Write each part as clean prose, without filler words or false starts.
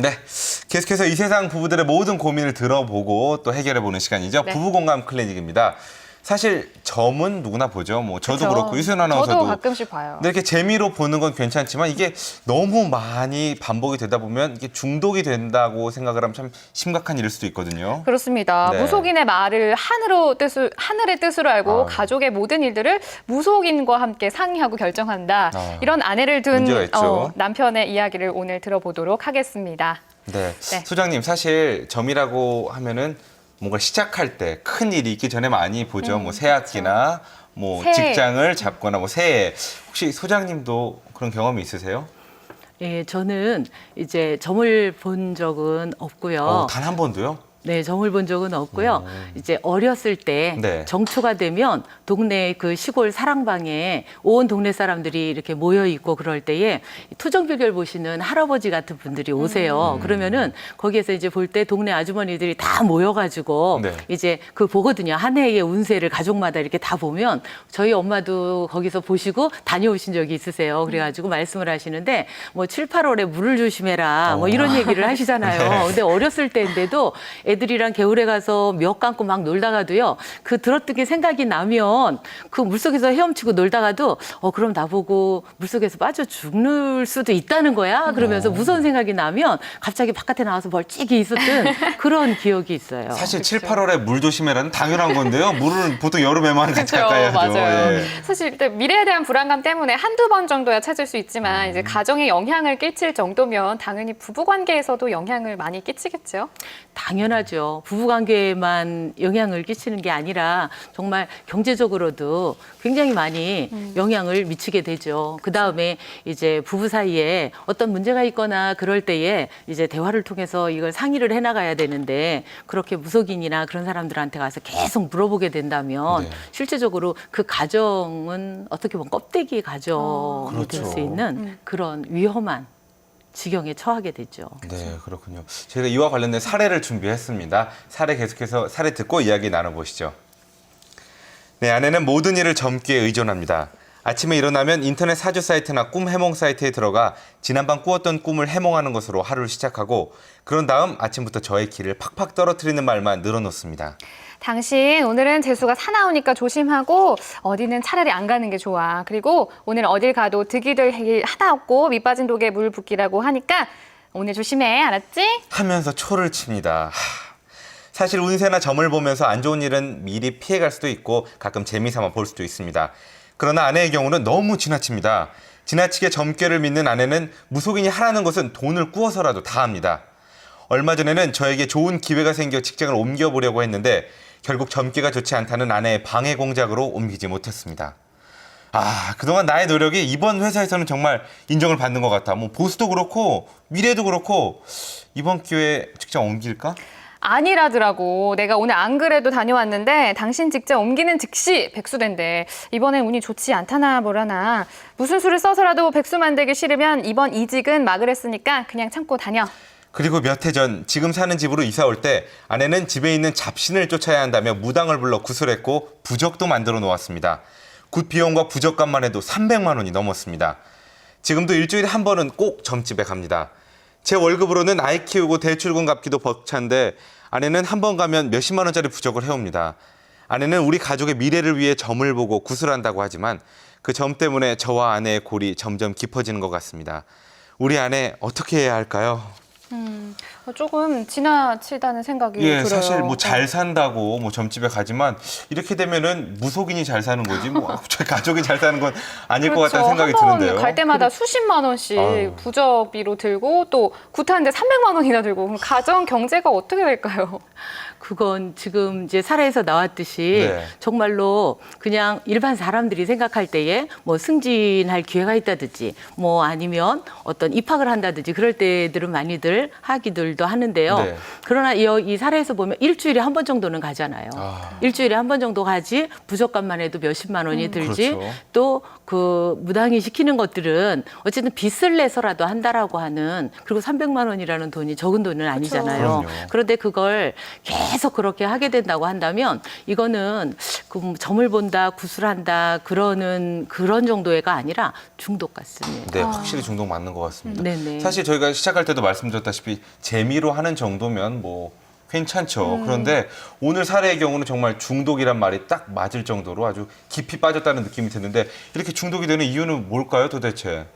네, 계속해서 이 세상 부부들의 모든 고민을 들어보고 또 해결해보는 시간이죠. 네. 부부공감 클리닉입니다. 사실 점은 누구나 보죠. 뭐 저도 그쵸. 그렇고 유수연 아나운서도. 저도 가끔씩 봐요. 근데 이렇게 재미로 보는 건 괜찮지만 이게 너무 많이 반복이 되다 보면 이게 중독이 된다고 생각을 하면 참 심각한 일일 수도 있거든요. 그렇습니다. 네. 무속인의 말을 하늘의 뜻으로 알고 아. 가족의 모든 일들을 무속인과 함께 상의하고 결정한다. 아. 이런 아내를 둔 문제가 있죠. 남편의 이야기를 오늘 들어보도록 하겠습니다. 네. 네. 소장님, 사실 점이라고 하면은 뭔가 시작할 때 큰 일이 있기 전에 많이 보죠. 뭐 새학기나 뭐 새해. 직장을 잡거나 뭐 새해. 혹시 소장님도 그런 경험이 있으세요? 예, 저는 이제 점을 본 적은 없고요. 단 한 번도요? 네, 점을 본 적은 없고요. 이제 어렸을 때 네. 정초가 되면 동네 그 시골 사랑방에 온 동네 사람들이 이렇게 모여 있고 그럴 때에 투정결결 보시는 할아버지 같은 분들이 오세요. 그러면은 거기에서 이제 볼 때 동네 아주머니들이 다 모여가지고 네. 이제 그 보거든요. 한 해의 운세를 가족마다 이렇게 다 보면 저희 엄마도 거기서 보시고 다녀오신 적이 있으세요. 그래가지고 말씀을 하시는데 뭐 7, 8월에 물을 조심해라 뭐 이런 얘기를 하시잖아요. 네. 근데 어렸을 때인데도 애들이랑 겨울에 가서 몇 감고 막 놀다가도요. 그 들었던 게 생각이 나면 그 물속에서 헤엄치고 놀다가도 그럼 나보고 물속에서 빠져 죽을 수도 있다는 거야. 그러면서 무서운 생각이 나면 갑자기 바깥에 나와서 멀찍이 있었던 그런 기억이 있어요. 사실 7, 8월에 물 조심해라는 당연한 건데요. 물은 보통 여름에만 같이 그렇죠, 가까이 하죠. 맞아요. 예. 사실 그때 미래에 대한 불안감 때문에 한두 번 정도야 찾을 수 있지만 이제 가정에 영향을 끼칠 정도면 당연히 부부 관계에서도 영향을 많이 끼치겠죠. 당연하죠. 부부관계에만 영향을 끼치는 게 아니라 정말 경제적으로도 굉장히 많이 영향을 미치게 되죠. 그 다음에 이제 부부 사이에 어떤 문제가 있거나 그럴 때에 이제 대화를 통해서 이걸 상의를 해나가야 되는데 그렇게 무속인이나 그런 사람들한테 가서 계속 물어보게 된다면 네. 실제적으로 그 가정은 어떻게 보면 껍데기 가정이 될 그렇죠. 수 있는 그런 위험한 지경에 처하게 되죠. 네, 그렇군요. 저희가 이와 관련된 사례를 준비했습니다. 사례 계속해서 사례 듣고 이야기 나눠보시죠. 네, 아내는 모든 일을 점괘에 의존합니다. 아침에 일어나면 인터넷 사주 사이트나 꿈 해몽 사이트에 들어가 지난밤 꾸었던 꿈을 해몽하는 것으로 하루를 시작하고 그런 다음 아침부터 저의 기를 팍팍 떨어뜨리는 말만 늘어놓습니다. 당신 오늘은 재수가 사나우니까 조심하고 어디는 차라리 안 가는 게 좋아. 그리고 오늘 어딜 가도 득이 될 일 하나 없고 밑 빠진 독에 물 붓기라고 하니까 오늘 조심해. 알았지? 하면서 초를 칩니다. 사실 운세나 점을 보면서 안 좋은 일은 미리 피해갈 수도 있고 가끔 재미삼아 볼 수도 있습니다. 그러나 아내의 경우는 너무 지나칩니다. 지나치게 점괘를 믿는 아내는 무속인이 하라는 것은 돈을 꾸어서라도 다 합니다. 얼마 전에는 저에게 좋은 기회가 생겨 직장을 옮겨보려고 했는데 결국 점괘가 좋지 않다는 아내의 방해 공작으로 옮기지 못했습니다. 그동안 나의 노력이 이번 회사에서는 정말 인정을 받는 것 같아. 뭐 보수도 그렇고 미래도 그렇고 이번 기회에 직장 옮길까? 아니라더라고. 내가 오늘 안 그래도 다녀왔는데 당신 직장 옮기는 즉시 백수된대. 이번엔 운이 좋지 않다나 뭐라나. 무슨 수를 써서라도 백수 만들기 싫으면 이번 이직은 막으랬으니까 그냥 참고 다녀. 그리고 몇 해 전 지금 사는 집으로 이사 올 때 아내는 집에 있는 잡신을 쫓아야 한다며 무당을 불러 구슬했고 부적도 만들어 놓았습니다. 굿 비용과 부적값만 해도 300만 원이 넘었습니다. 지금도 일주일에 한 번은 꼭 점집에 갑니다. 제 월급으로는 아이 키우고 대출금 갚기도 벅찬데 아내는 한 번 가면 몇십만 원짜리 부적을 해옵니다. 아내는 우리 가족의 미래를 위해 점을 보고 구슬한다고 하지만 그 점 때문에 저와 아내의 골이 점점 깊어지는 것 같습니다. 우리 아내 어떻게 해야 할까요? 조금 지나치다는 생각이 예, 들어요. 사실 뭐 잘 산다고 뭐 점집에 가지만 이렇게 되면은 무속인이 잘 사는 거지 뭐 저희 가족이 잘 사는 건 아닐 것 같다는 생각이 한번 드는데요. 갈 때마다 수십만 원씩 아유. 부적비로 들고 또 굿하는데 300만 원이나 들고 그럼 가정 경제가 어떻게 될까요? 그건 지금 이제 사례에서 나왔듯이 네. 정말로 그냥 일반 사람들이 생각할 때에 뭐 승진할 기회가 있다든지 뭐 아니면 어떤 입학을 한다든지 그럴 때들은 많이들 하기들도 하는데요. 네. 그러나 이 사례에서 보면 일주일에 한 번 정도는 가잖아요. 일주일에 한 번 정도 가지 부적값만 해도 몇십만 원이 들지 그렇죠. 또 그 무당이 시키는 것들은 어쨌든 빚을 내서라도 한다라고 하는 그리고 300만 원이라는 돈이 적은 돈은 아니잖아요. 그럼요. 그런데 그걸 계속 그렇게 하게 된다고 한다면 이거는 그 점을 본다, 구슬한다 그러는 그런 정도가 아니라 중독 같습니다. 네, 확실히 중독 맞는 것 같습니다. 네네. 사실 저희가 시작할 때도 말씀드렸다시피 보셨다시피 재미로 하는 정도면 뭐 괜찮죠. 그런데 오늘 사례의 경우는 정말 중독이란 말이 딱 맞을 정도로 아주 깊이 빠졌다는 느낌이 드는데 이렇게 중독이 되는 이유는 뭘까요, 도대체?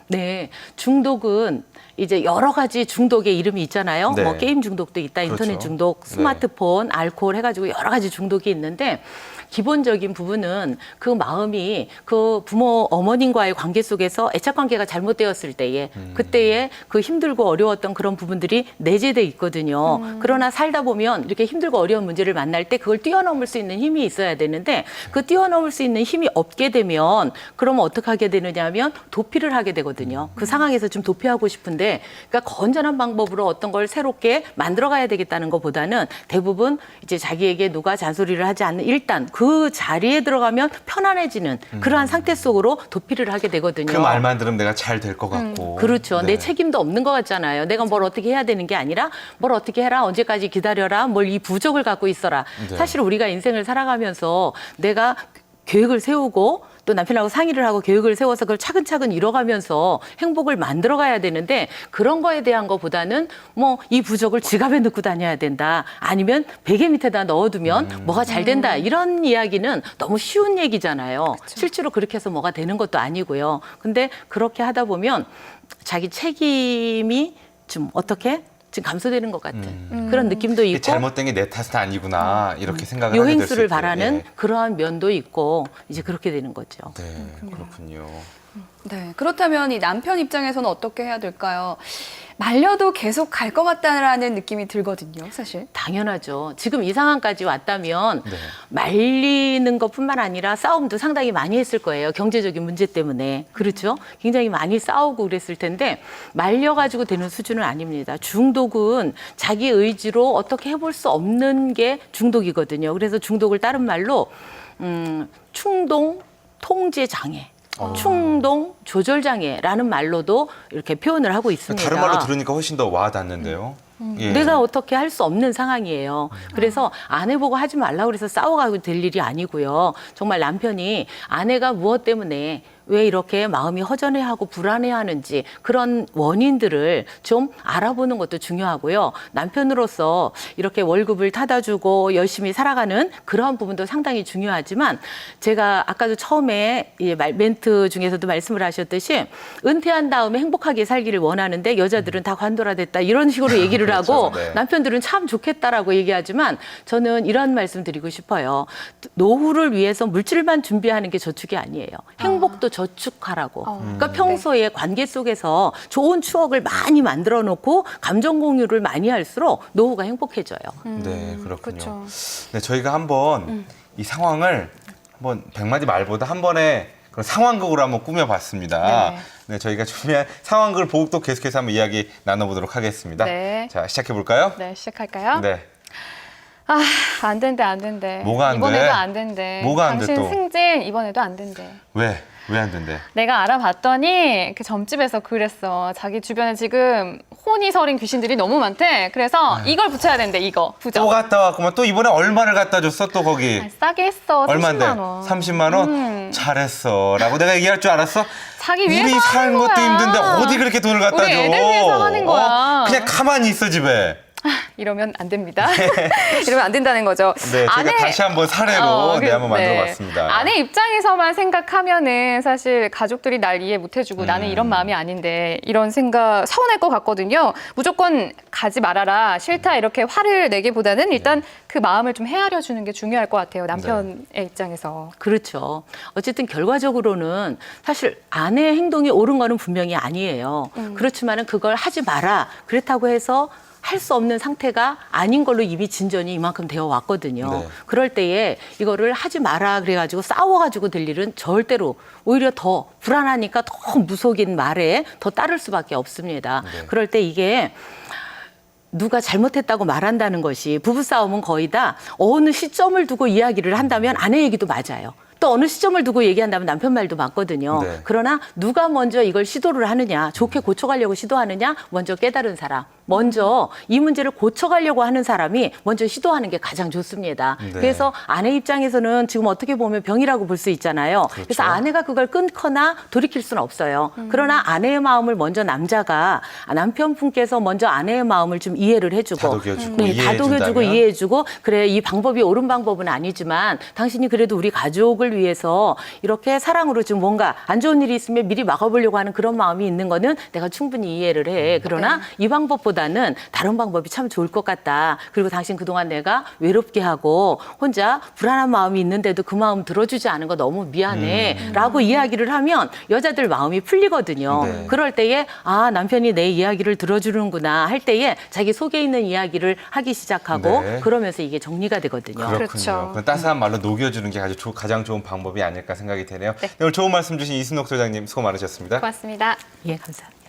네, 중독은 이제 여러 가지 중독의 이름이 있잖아요. 네. 뭐 게임 중독도 있다, 인터넷 그렇죠. 중독, 네. 스마트폰, 알코올 해가지고 여러 가지 중독이 있는데 기본적인 부분은 그 마음이 그 부모 어머님과의 관계 속에서 애착 관계가 잘못되었을 때에 그때에 그 힘들고 어려웠던 그런 부분들이 내재돼 있거든요. 그러나 살다 보면 이렇게 힘들고 어려운 문제를 만날 때 그걸 뛰어넘을 수 있는 힘이 있어야 되는데 그 뛰어넘을 수 있는 힘이 없게 되면 그러면 어떻게 하게 되느냐 하면 도피를 하게 되거든요. 그 상황에서 좀 도피하고 싶은데 그러니까 건전한 방법으로 어떤 걸 새롭게 만들어가야 되겠다는 것보다는 대부분 이제 자기에게 누가 잔소리를 하지 않는 일단 그 자리에 들어가면 편안해지는 그러한 상태 속으로 도피를 하게 되거든요. 그 말만 들으면 내가 잘 될 것 같고. 그렇죠. 네. 내 책임도 없는 것 같잖아요. 내가 뭘 어떻게 해야 되는 게 아니라 뭘 어떻게 해라, 언제까지 기다려라, 뭘 이 부족을 갖고 있어라. 네. 사실 우리가 인생을 살아가면서 내가 계획을 세우고 또 남편하고 상의를 하고 계획을 세워서 그걸 차근차근 이뤄가면서 행복을 만들어가야 되는데 그런 거에 대한 것보다는 뭐 이 부족을 지갑에 넣고 다녀야 된다. 아니면 베개 밑에다 넣어두면 뭐가 잘 된다. 이런 이야기는 너무 쉬운 얘기잖아요. 실제로 그렇게 해서 뭐가 되는 것도 아니고요. 근데 그렇게 하다 보면 자기 책임이 좀 어떻게 지금 감소되는 것 같은 그런 느낌도 이게 있고 잘못된 게 내 탓은 아니구나 이렇게 생각을 하게 될 수 요행수를 있고. 바라는 예. 그러한 면도 있고 이제 그렇게 되는 거죠. 네, 그렇군요. 네, 그렇다면 이 남편 입장에서는 어떻게 해야 될까요? 말려도 계속 갈 것 같다라는 느낌이 들거든요, 사실. 당연하죠. 지금 이 상황까지 왔다면 네. 말리는 것뿐만 아니라 싸움도 상당히 많이 했을 거예요. 경제적인 문제 때문에. 그렇죠? 굉장히 많이 싸우고 그랬을 텐데 말려가지고 되는 수준은 아닙니다. 중독은 자기 의지로 어떻게 해볼 수 없는 게 중독이거든요. 그래서 중독을 다른 말로 충동 통제 장애. 충동 조절 장애라는 말로도 이렇게 표현을 하고 있습니다. 다른 말로 들으니까 훨씬 더 와닿는데요. 예. 내가 어떻게 할 수 없는 상황이에요. 그래서 아내 보고 하지 말라고 그래서 싸워가고 될 일이 아니고요. 정말 남편이 아내가 무엇 때문에 왜 이렇게 마음이 허전해하고 불안해하는지 그런 원인들을 좀 알아보는 것도 중요하고요. 남편으로서 이렇게 월급을 타다 주고 열심히 살아가는 그러한 부분도 상당히 중요하지만 제가 아까도 처음에 멘트 중에서도 말씀을 하셨듯이 은퇴한 다음에 행복하게 살기를 원하는데 여자들은 다 관둬라됐다 이런 식으로 얘기를 하고 그렇죠. 네. 남편들은 참 좋겠다라고 얘기하지만 저는 이런 말씀 드리고 싶어요. 노후를 위해서 물질만 준비하는 게 저축이 아니에요. 행복도 저축하라고. 그러니까 평소에 관계 속에서 좋은 추억을 많이 만들어 놓고 감정 공유를 많이 할수록 노후가 행복해져요. 네, 그렇군요. 그렇죠. 네, 저희가 한번 이 상황을 한번 100마디 말보다 한 번에 그런 상황극으로 한번 꾸며봤습니다. 네. 네, 저희가 준비한 상황극을 보고 또 계속해서 한번 이야기 나눠보도록 하겠습니다. 네. 자, 시작해볼까요? 네, 시작할까요? 네. 아, 안 된대, 안 된대. 뭐가 안 돼? 이번에도 안 된대. 뭐가 안 돼, 당신 또? 승진 이번에도 안 된대. 왜? 왜 안 된대? 내가 알아봤더니 그 점집에서 그랬어. 자기 주변에 지금 혼이 서린 귀신들이 너무 많대. 그래서 이걸 붙여야 된대, 이거. 또 부적. 갔다 왔구만. 또 이번에 얼마를 갖다 줬어, 또 거기? 아, 싸게 했어. 얼만데? 30만 원. 30만 원? 잘했어. 라고 내가 얘기할 줄 알았어? 자기 위해서 우리 사는 하는 것도 거야. 힘든데 어디 그렇게 돈을 갖다 줘? 우리 애들 위해서 하는 거야. 그냥 가만히 있어, 집에. 이러면 안 됩니다. 이러면 안 된다는 거죠. 네, 제가 다시 한번 사례로 네, 한번 만들어봤습니다. 아내 입장에서만 생각하면은 사실 가족들이 날 이해 못 해주고 나는 이런 마음이 아닌데 이런 생각 서운할 것 같거든요. 무조건 가지 말아라, 싫다 이렇게 화를 내기보다는 일단 그 마음을 좀 헤아려 주는 게 중요할 것 같아요. 남편의 입장에서. 그렇죠. 어쨌든 결과적으로는 사실 아내의 행동이 옳은 거는 분명히 아니에요. 그렇지만은 그걸 하지 마라. 그렇다고 해서 할 수 없는 상태가 아닌 걸로 이미 진전이 이만큼 되어 왔거든요. 네. 그럴 때에 이거를 하지 마라 그래가지고 싸워가지고 될 일은 절대로 오히려 더 불안하니까 더 무속인 말에 더 따를 수밖에 없습니다. 네. 그럴 때 이게 누가 잘못했다고 말한다는 것이 부부싸움은 거의 다 어느 시점을 두고 이야기를 한다면 아내 얘기도 맞아요. 또 어느 시점을 두고 얘기한다면 남편 말도 맞거든요. 네. 그러나 누가 먼저 이걸 시도를 하느냐, 좋게 고쳐가려고 시도하느냐, 먼저 깨달은 사람, 먼저 이 문제를 고쳐가려고 하는 사람이 먼저 시도하는 게 가장 좋습니다. 네. 그래서 아내 입장에서는 지금 어떻게 보면 병이라고 볼 수 있잖아요. 그렇죠. 그래서 아내가 그걸 끊거나 돌이킬 수는 없어요. 그러나 아내의 마음을 먼저 남자가 남편분께서 먼저 아내의 마음을 좀 이해를 해주고 다독여주고 네, 이해해준다면? 다독여주고 이해해주고 그래 이 방법이 옳은 방법은 아니지만 당신이 그래도 우리 가족을 위해서 이렇게 사랑으로 지금 뭔가 안 좋은 일이 있으면 미리 막아보려고 하는 그런 마음이 있는 거는 내가 충분히 이해를 해. 그러나 이 방법보다는 다른 방법이 참 좋을 것 같다. 그리고 당신 그동안 내가 외롭게 하고 혼자 불안한 마음이 있는데도 그 마음 들어주지 않은 거 너무 미안해. 라고 이야기를 하면 여자들 마음이 풀리거든요. 네. 그럴 때에 아 남편이 내 이야기를 들어주는구나 할 때에 자기 속에 있는 이야기를 하기 시작하고 네. 그러면서 이게 정리가 되거든요. 그렇군요. 그렇죠. 그건 따스한 말로 녹여주는 게 가장 좋은 방법이 아닐까 생각이 되네요. 네, 오늘 좋은 말씀 주신 이순옥 소장님 수고 많으셨습니다. 고맙습니다. 예, 감사합니다.